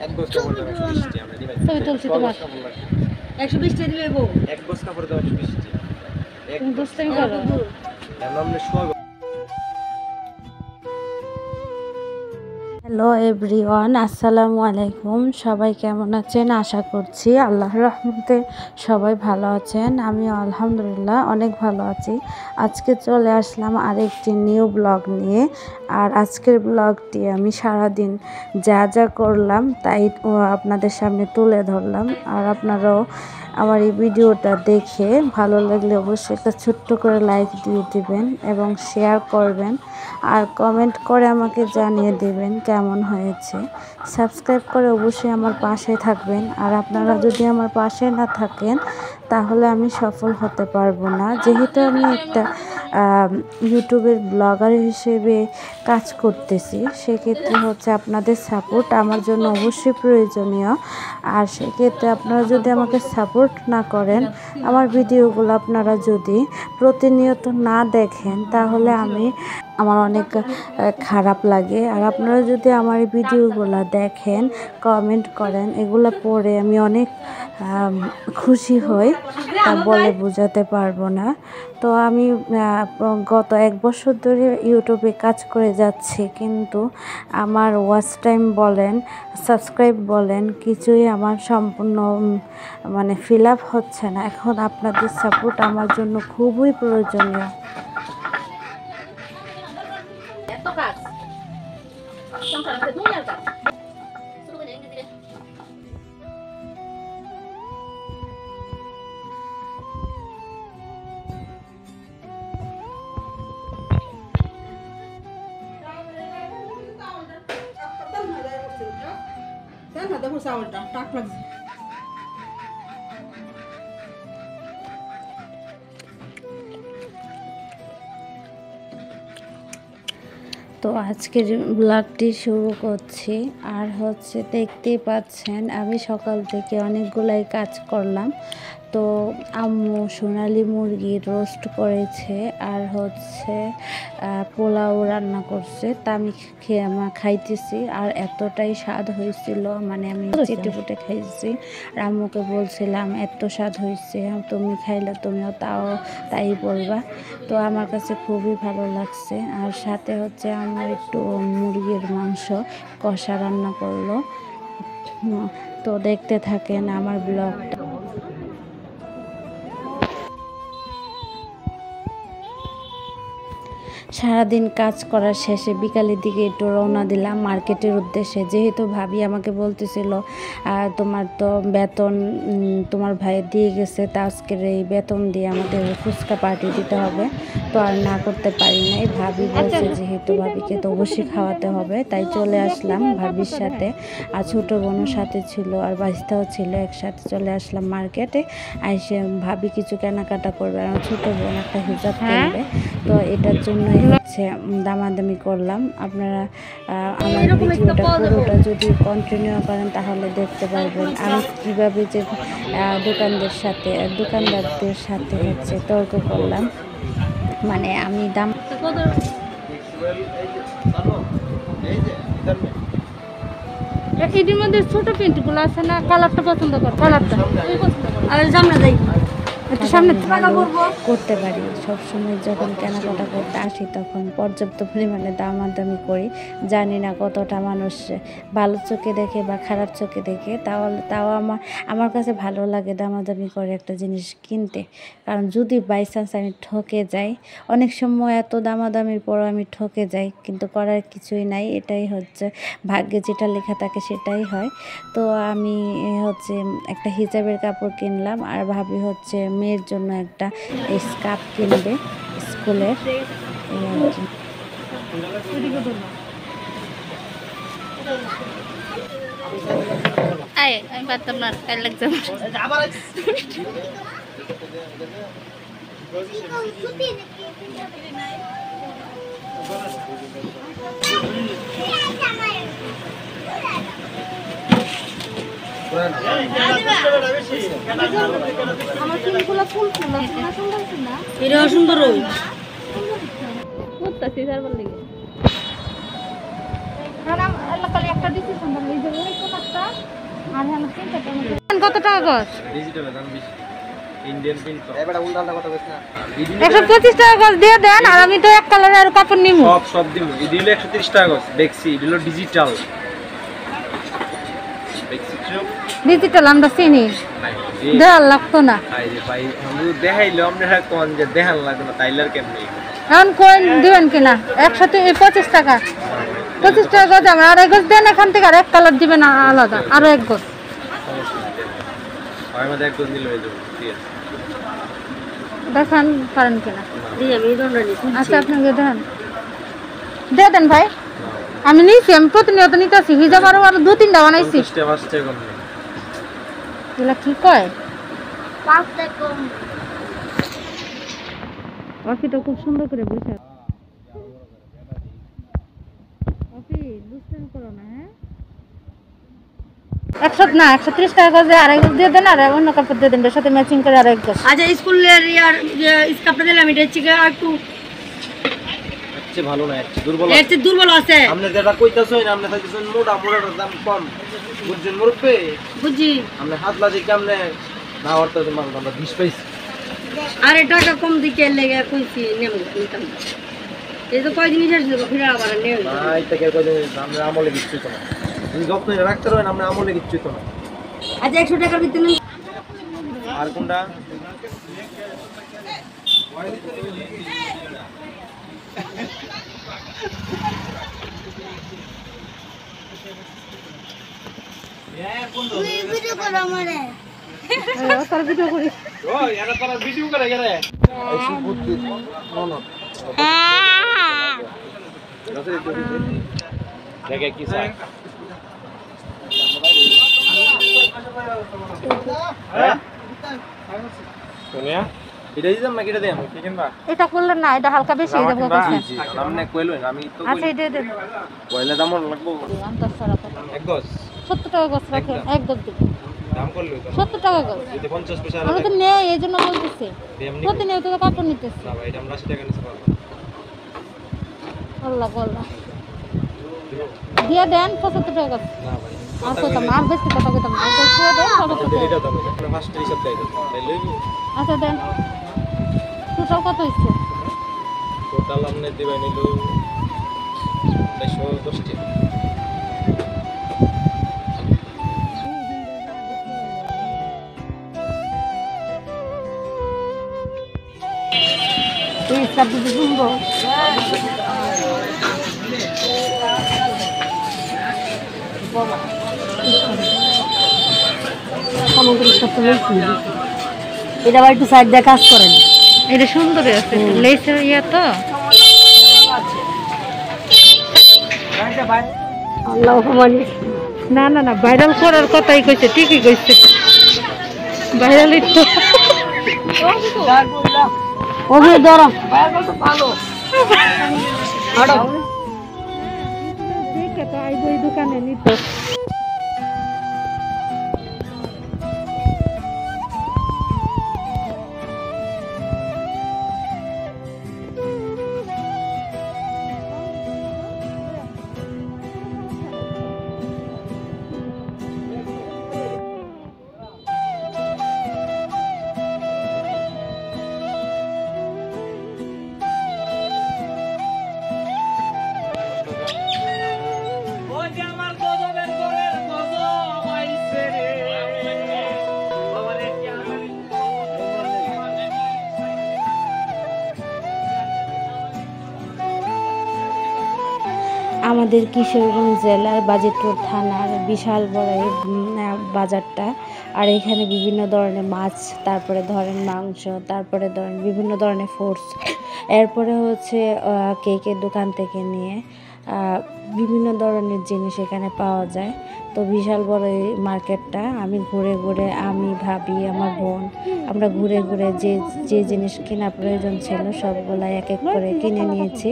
এক গোছ কাপড় দাও 120 টি আমরা দিবাই তুমি তুলছি তোমার 120 টাকা দিলে বউ এক গোছ কাপড় দাও 120 টি এক তুমি দুষ্টামি করো আমরা সোয়া। হ্যালো এভরিওয়ান, আসসালামু আলাইকুম। সবাই কেমন আছেন? আশা করছি আল্লাহর রহমতে সবাই ভালো আছেন। আমি আলহামদুলিল্লাহ অনেক ভালো আছি। আজকে চলে আসলাম আরেকটি নিউ ব্লগ নিয়ে। আর আজকের ব্লগটি আমি সারাদিন যা যা করলাম তাই আপনাদের সামনে তুলে ধরলাম। আর আপনারাও আমার এই ভিডিওটা দেখে ভালো লাগলে অবশ্যই একটা ছোট্ট করে লাইক দিয়ে দিবেন এবং শেয়ার করবেন আর কমেন্ট করে আমাকে জানিয়ে দেবেন কেমন হয়েছে। সাবস্ক্রাইব করে অবশ্যই আমার পাশে থাকবেন। আর আপনারা যদি আমার পাশে না থাকেন তাহলে আমি সফল হতে পারবো না। যেহেতু আমি একটা ইউটিউবের ব্লগার হিসেবে কাজ করতেছি, সেক্ষেত্রে হচ্ছে আপনাদের সাপোর্ট আমার জন্য অবশ্যই প্রয়োজনীয়। আর সেক্ষেত্রে আপনারা যদি আমাকে সাপোর্ট না করেন, আমার ভিডিওগুলো আপনারা যদি প্রতিনিয়ত না দেখেন তাহলে আমার অনেক খারাপ লাগে। আর আপনারা যদি আমার এই ভিডিওগুলো দেখেন, কমেন্ট করেন, এগুলো পড়ে আমি অনেক খুশি হই, তা বলে বোঝাতে পারবো না। তো আমি গত 1 বছর ধরে ইউটিউবে কাজ করে যাচ্ছি, কিন্তু আমার ওয়াচ টাইম বলেন, সাবস্ক্রাইব বলেন, কিছুই আমার সম্পূর্ণ ফিল আপ হচ্ছে না। এখন আপনাদের সাপোর্ট আমার জন্য খুবই প্রয়োজনীয়। তো আজকের ব্লগটি শুরু করছি। আর হচ্ছে দেখতেই পাচ্ছেন আমি সকাল থেকে অনেকগুলাই কাজ করলাম। তো আম্মু সোনালি মুরগির রোস্ট করেছে আর হচ্ছে পোলাও রান্না করছে, তা আমি খাইতেছি। আর এতটাই স্বাদ হয়েছিল, আমি চেটে ফুটে খাইছি। আর আম্মুকে বলছিলাম এত স্বাদ হয়েছে, তুমি খাইলে তুমিও তাই বলবা। তো আমার কাছে খুবই ভালো লাগছে। আর সাথে হচ্ছে আমার একটু মুরগির মাংস কষা রান্না করলো। তো দেখতে থাকেন আমার ব্লগটা। সারাদিন কাজ করার শেষে বিকালের দিকে একটু রওনা দিলাম মার্কেটের উদ্দেশ্যে। যেহেতু ভাবি আমাকে বলতেছিল তোমার তো বেতন তোমার ভাই দিয়ে গেছে, তা আজকের এই বেতন দিয়ে আমাদের ফুচকা পার্টি দিতে হবে। তো আর না করতে পারি নাই। ভাবি বলছে যেহেতু ভাবিকে তো অবশ্যই খাওয়াতে হবে, তাই চলে আসলাম ভাবির সাথে। আর ছোটো বোনও সাথে ছিল আর বাচ্চাও ছিল, একসাথে চলে আসলাম মার্কেটে। এসে ভাবি কিছু কেনাকাটা করবে, আর ছোটো বোন একটা হিজাব কিনবে। তো এটার জন্যই হচ্ছে দামাদামি করলাম। আপনারা আমার ভিডিওটা পুরোটা যদি কন্টিনিউ করেন তাহলে দেখতে পারবেন আমি কীভাবে যে দোকানদারদের সাথে হচ্ছে তর্ক করলাম। আমি দাম এটির মধ্যে ছোট প্রিন্টগুলো আছে না, কালারটা পছন্দ কর, কালারটা আর জানা যাই একটু সামনে করতে পারি। সবসময় যখন কেনাকাটা করতে আসি তখন পর্যাপ্ত পরিমাণে দামাদামি করি। জানি না কতটা মানুষ ভালো চোখে দেখে বা খারাপ চোখে দেখে, তাও আমার কাছে ভালো লাগে দামাদামি করে একটা জিনিস কিনতে। কারণ যদি বাই চান্স আমি ঠকে যাই, অনেক সময় এত দামাদামির পরও আমি ঠকে যাই, কিন্তু করার কিছুই নাই। এটাই হচ্ছে ভাগ্যে যেটা লেখা থাকে সেটাই হয়। তো আমি হচ্ছে একটা হিজাবের কাপড় কিনলাম, আর ভাবি হচ্ছে মেয়ের জন্য একটা স্কার্ফ কিনবে স্কুলের। আমি পারতাম না, কাল লাগছে আমার চুলগুলো ফুল এটা সুন্দর করতেছি তারপর লেগে একটা দিচ্ছি সুন্দর আর হলো 3টা টমেটো কত টাকা গছ ডিজিটালের দাম বেশি ইন্ডিয়ান প্রিন্ট তো এবারে উল্টালটা কত কইছ না 125 টাকা গছ দিয়ে দেন আর আমি তো এক কালারের আর কাপড় নিমু সব দিমু এই দিল 130 টাকা গছ দেখছি দিল ডিজিটাল দেখছি চুপ ডিজিটাল আমরা চিনি দেওয়ার লাগতো না আরে ভাই আমি দেখাইলো আপনারা কোন যে দেখান লাগবে না তাইলার কেমনে এখন কইন দিবেন কিনা 125 টাকা 25 টাকা গজ আমার আর এক গজ দেন এখান থেকে আর এক কালার দিবেন আলাদা আর এক গজ হয় মধ্যে এক গজ নিলে হয়ে যাবে ঠিক আছে দেখান পারেন কিনা দিয়ে আমি দন্ডা নিছি আচ্ছা আপনাকে দেন দিয়ে দেন ভাই আমি নিছি আমি প্রতিনিয়ত নিতেছি হিজাব আরো 2-3টা বানাইছি 50 টাকা 5 টাকা কম নেই এগুলা কি কয় 5 টাকা কম কফিটা খুব সুন্দর করে বসে কফি দুষ্টামি করো না হ্যাঁ 100 না 130 টাকা গজে আরেক গজ দিয়ে দেন আর অন্য কাপড় দিয়ে দেন এর সাথে ম্যাচিং করে আরেক গজ আচ্ছা স্কুলের ইয়ার যে স্কার্টটা দিলাম এটা হচ্ছে একটু আচ্ছা ভালো না একটু দুর্বল এর চেয়ে দুর্বল আছে আপনি যেটা কইতাছেন আপনি থাকতেছেন মোটার দাম কম বুঝছেন মুরব্বে বুঝি আপনি হাত লাজি কেমনে না হরতে মানুষ আমরা 20 পাইছি আরে টাকা কম দিকে লেগে কইছি নেব নিতাম এই তো কয় জিনিস আসলে ফিরে আবার নেব না এটা কে কইলেন আমরা আমলে কিচ্ছুই তো না তুমি যত্ন রাখতে রবেন আমরা আমলে কিচ্ছুই তো না আচ্ছা 100 টাকার ভিতরে নেন আর কোনটা ভিডিও করো আমারে তার ভিডিও করি ও এরা তারা ভিডিও করে গেলে এই সুবুদ্ধি নন দেখে কি চাই সোনিয়া এটা দিলাম না কিটা দেন কি কিনবা এটা করলেন না এটা হালকা বেশি হয়ে যাবে কইছেন আমনে কইলেন আমি তো আচ্ছা এটা দেন কইলে দাম লাগবো আন্তর সারা এক গজ 70 টাকা গজ রাখেন এক গজ দিন দাম করলে তো 70 টাকা গজ যদি 50 পয়সা আমি তো নেই এই জন্য বলতেছি এমনি প্রতিনিয়ত তো কাপড় নিতেছি না ভাই এটা আমরা 80 টাকা নিতে পারবো আল্লাহ আল্লাহ দিয়ে দেন 75 টাকা গজ না ভাই আর কইতাম না, আর বেশি কথা কইতাম না। আর বেশি দিয়ে দেন 75 টাকা এটা তো আমরা ফার্স্ট হিসাব দেই তাই লইবি আচ্ছা দেন টোটাল কত হইছে টোটাল আমনে দিবাই নিলো 110 টাকা এই সব দিতে শুনবো এটা আবার একটু সাইড দিয়ে কাজ করেন এটা সুন্দর আছে লেসের ইয়া তো আল্লাহ মানে না না না ভাইরাল করার কথাই কইছে ঠিকই কইছে ভাইরালই তো ওকে ধরো দেখে তো আইবো এই দোকানে নিতো আমাদের কিশোরগঞ্জ জেলার বাজিতপুর থানার বিশাল বড় এই বাজারটা আর এখানে বিভিন্ন ধরনের মাছ তারপরে ধরেন মাংস তারপরে ধরেন বিভিন্ন ধরনের ফ্রুটস এরপরে হচ্ছে কেকের দোকান থেকে নিয়ে বিভিন্ন ধরনের জিনিস এখানে পাওয়া যায় তো বিশাল বড় এই মার্কেটটা আমি ঘুরে ঘুরে আমি ভাবি আমার বোন আমরা ঘুরে ঘুরে যে যে জিনিস কেনা প্রয়োজন ছিল সবগুলাই এক এক করে কিনে নিয়েছি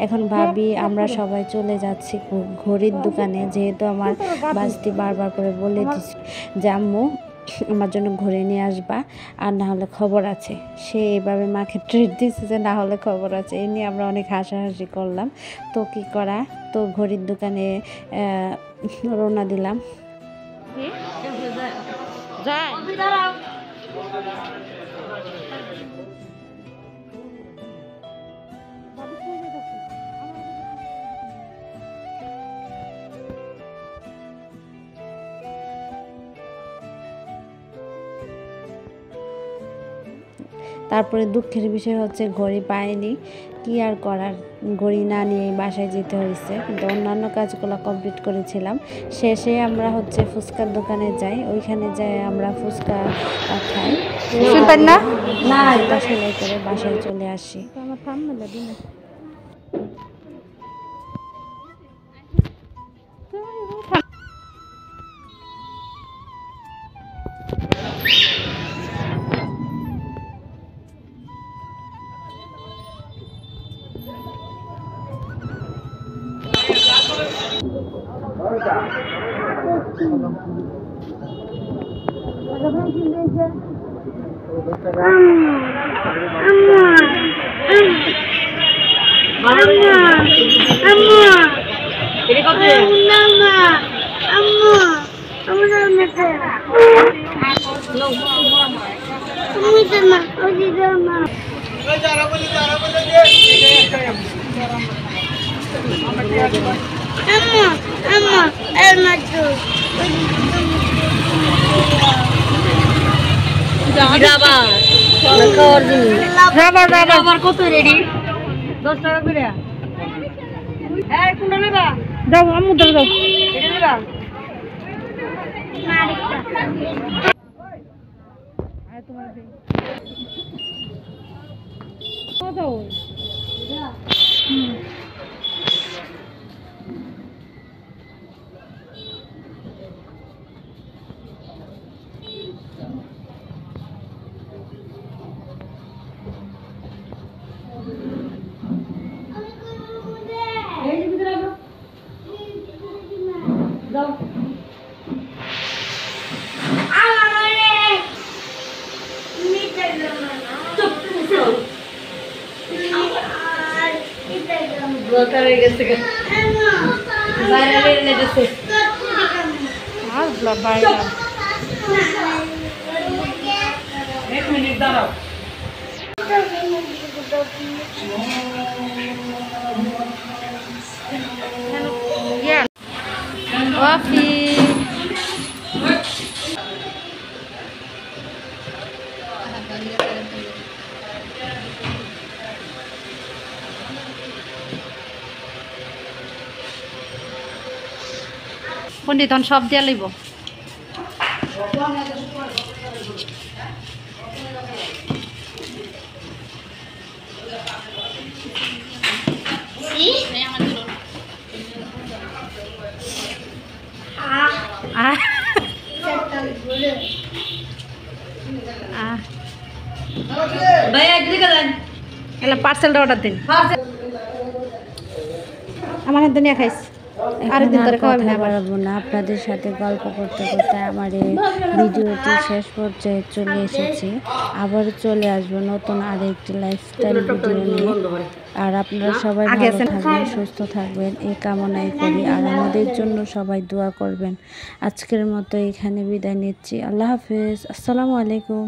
এখন ভাবি আমরা সবাই চলে যাচ্ছি ঘড়ির দোকানে যেহেতু আমার বাস্তি বারবার করে বলে দিচ্ছি যে আম্মু আমার জন্য ঘুরে নিয়ে আসবা আর না হলে খবর আছে সে এভাবে মাকে ট্রিট দিচ্ছে যে না হলে খবর আছে এই নিয়ে আমরা অনেক হাসাহাসি করলাম তো কি করা তো ঘড়ির দোকানে রওনা দিলাম যায় তারপরে দুঃখের বিষয় হচ্ছে ঘড়ি পাইনি, কি আর করার, ঘড়ি না নিয়ে বাসায় যেতে হয়েছে। কিন্তু অন্যান্য কাজগুলো কমপ্লিট করেছিলাম। শেষে আমরা হচ্ছে ফুচকার দোকানে যাই, ওইখানে যাই আমরা ফুচকা খাই, না এটা সেলাই করে বাসায় চলে আসি। রাবার কত রেডি? 10 টাকা করে। এই কোনটা নেবা? দাও আম্মু দাও দাও এটা নেবা? পণ্ডিত সব দিয়া লইব পার্সেলটা অর্ডার দিন আমার হাতে নিয়ে খাইস আরেকদিন তোরে খাওয়াবি না পারবো না। আপনাদের সাথে গল্প করতে করতে আমার এই ভিডিওটি শেষ পর্যায়ে চলে এসেছি। আবার চলে আসবো নতুন আরেকটি লাইফস্টাইল ভিডিও নিয়ে। আর আপনারা সবাই ভালো থাকবেন, সুস্থ থাকবেন এই কামনাই করি। আর আমাদের জন্য সবাই দোয়া করবেন। আজকের মতো এখানে বিদায় নিচ্ছি। আল্লাহ হাফেজ, আসসালামু আলাইকুম।